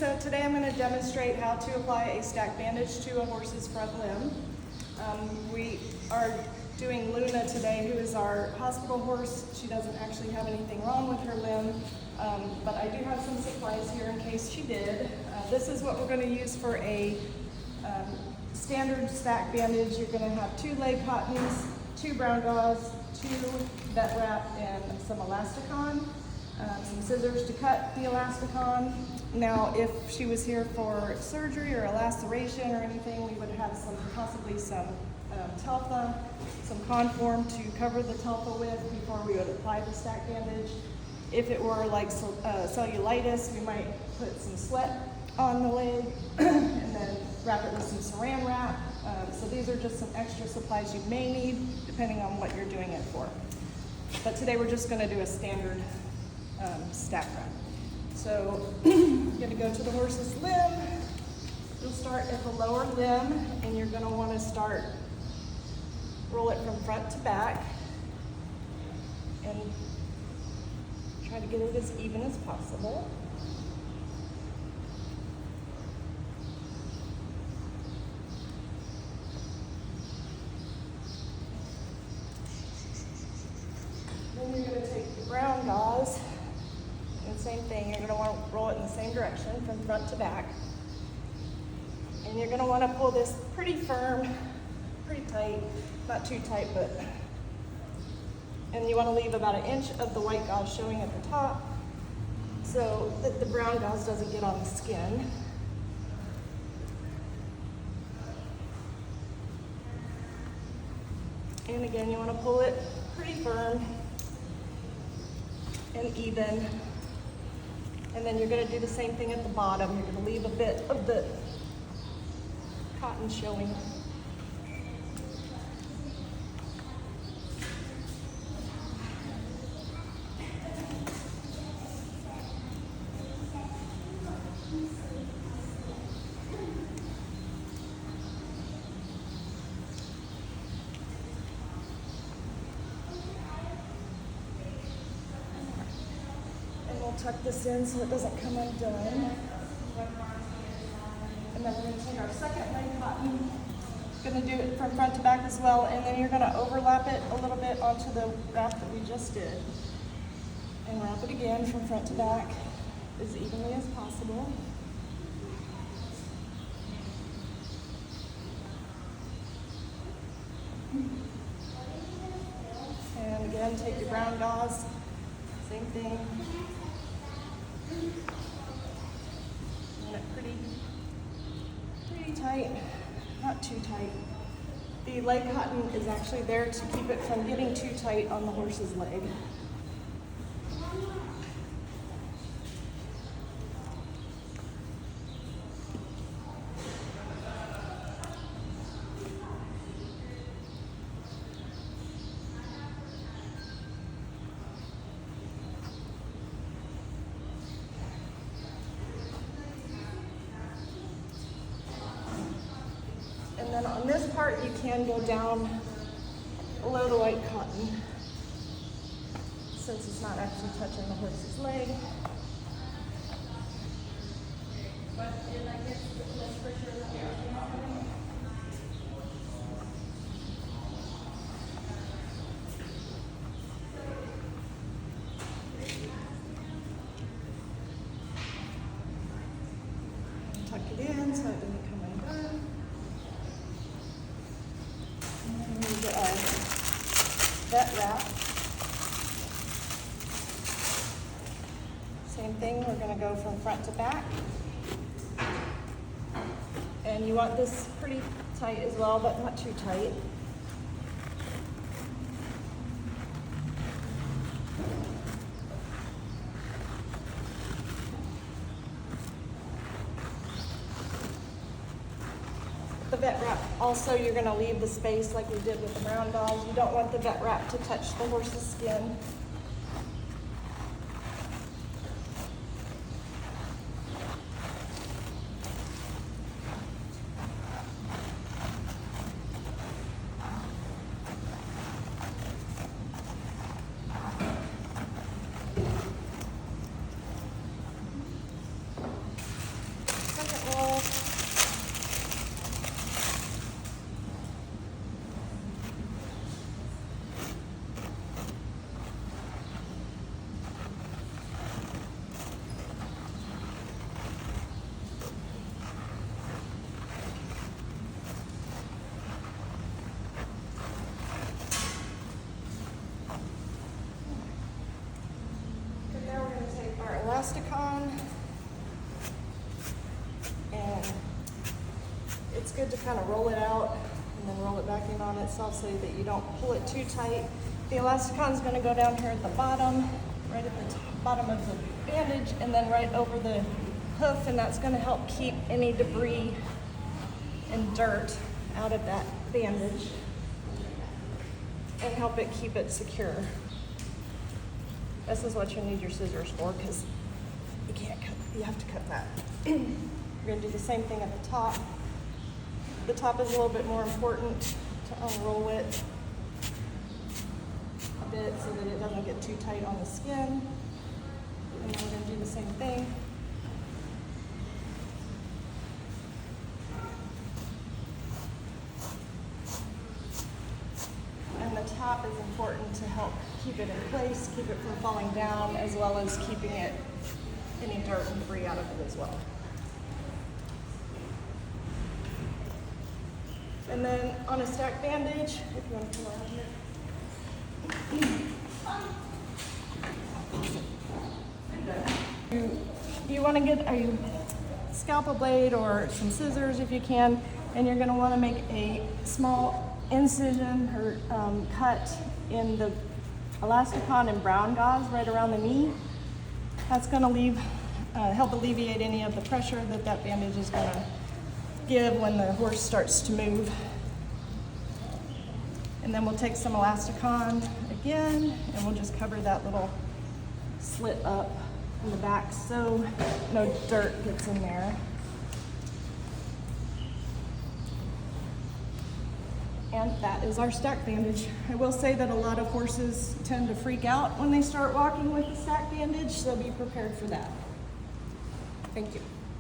So today I'm going to demonstrate how to apply a stack bandage to a horse's front limb. We are doing Luna today, who is our hospital horse. She doesn't actually have anything wrong with her limb, but I do have some supplies here in case she did. This is what we're going to use for a standard stack bandage. You're going to have 2 leg cottons, 2 brown gauze, 2 vet wrap, and some elasticon. Some scissors to cut the elasticon. Now, if she was here for surgery or a laceration or anything, we would have possibly some Telfa, some Conform to cover the Telfa with before we would apply the stack bandage. If it were like cellulitis, we might put some sweat on the leg and then wrap it with some saran wrap. So these are just some extra supplies you may need depending on what you're doing it for. But today we're just going to do a standard stack wrap. So you're going to go to the horse's limb. You'll start at the lower limb, and you're going to want to roll it from front to back and try to get it as even as possible. Then you're going to take the brown gauze, and same thing, you're going to want to roll it in the same direction from front to back. And you're going to want to pull this pretty firm, pretty tight, not too tight, and you want to leave about 1 inch of the white gauze showing at the top so that the brown gauze doesn't get on the skin. And again, you want to pull it pretty firm and even. And then you're going to do the same thing at the bottom. You're going to leave a bit of the cotton showing. Tuck this in so it doesn't come undone. And then we're going to take our second leg cotton. Going to do it from front to back as well, and then you're going to overlap it a little bit onto the wrap that we just did. And wrap it again from front to back as evenly as possible. And again, take your brown gauze, same thing. Pretty tight, not too tight. The leg cotton is actually there to keep it from getting too tight on the horse's leg. And then on this part, you can go down below the white cotton since it's not actually touching the horse's leg. Tuck it in so it doesn't come undone. Vet wrap. Same thing, we're going to go from front to back. And you want this pretty tight as well, but not too tight. The vet wrap, also you're going to leave the space like we did with the brown gauze. You don't want the vet wrap to touch the horse's skin. good to kind of roll it out and then roll it back in on itself so that you don't pull it too tight. The elasticon is going to go down here at the bottom, right at the bottom of the bandage, and then right over the hoof, and that's going to help keep any debris and dirt out of that bandage and help it keep it secure. This is what you need your scissors for, because you can't cut, you have to cut that. We're going to do the same thing at the top. The top is a little bit more important to unroll it a bit so that it doesn't get too tight on the skin. And then we're going to do the same thing. And the top is important to help keep it in place, keep it from falling down, as well as keeping it any dirt and debris out of it as well. And then on a stack bandage, if you want to come around here. You want to get a scalpel blade or some scissors if you can, and you're going to want to make a small incision or cut in the elasticon and brown gauze right around the knee. That's going to help alleviate any of the pressure that bandage is going to give when the horse starts to move. And then we'll take some elasticon again, and we'll just cover that little slit up in the back so no dirt gets in there. And that is our stack bandage. I will say that a lot of horses tend to freak out when they start walking with the stack bandage, so be prepared for that. Thank you.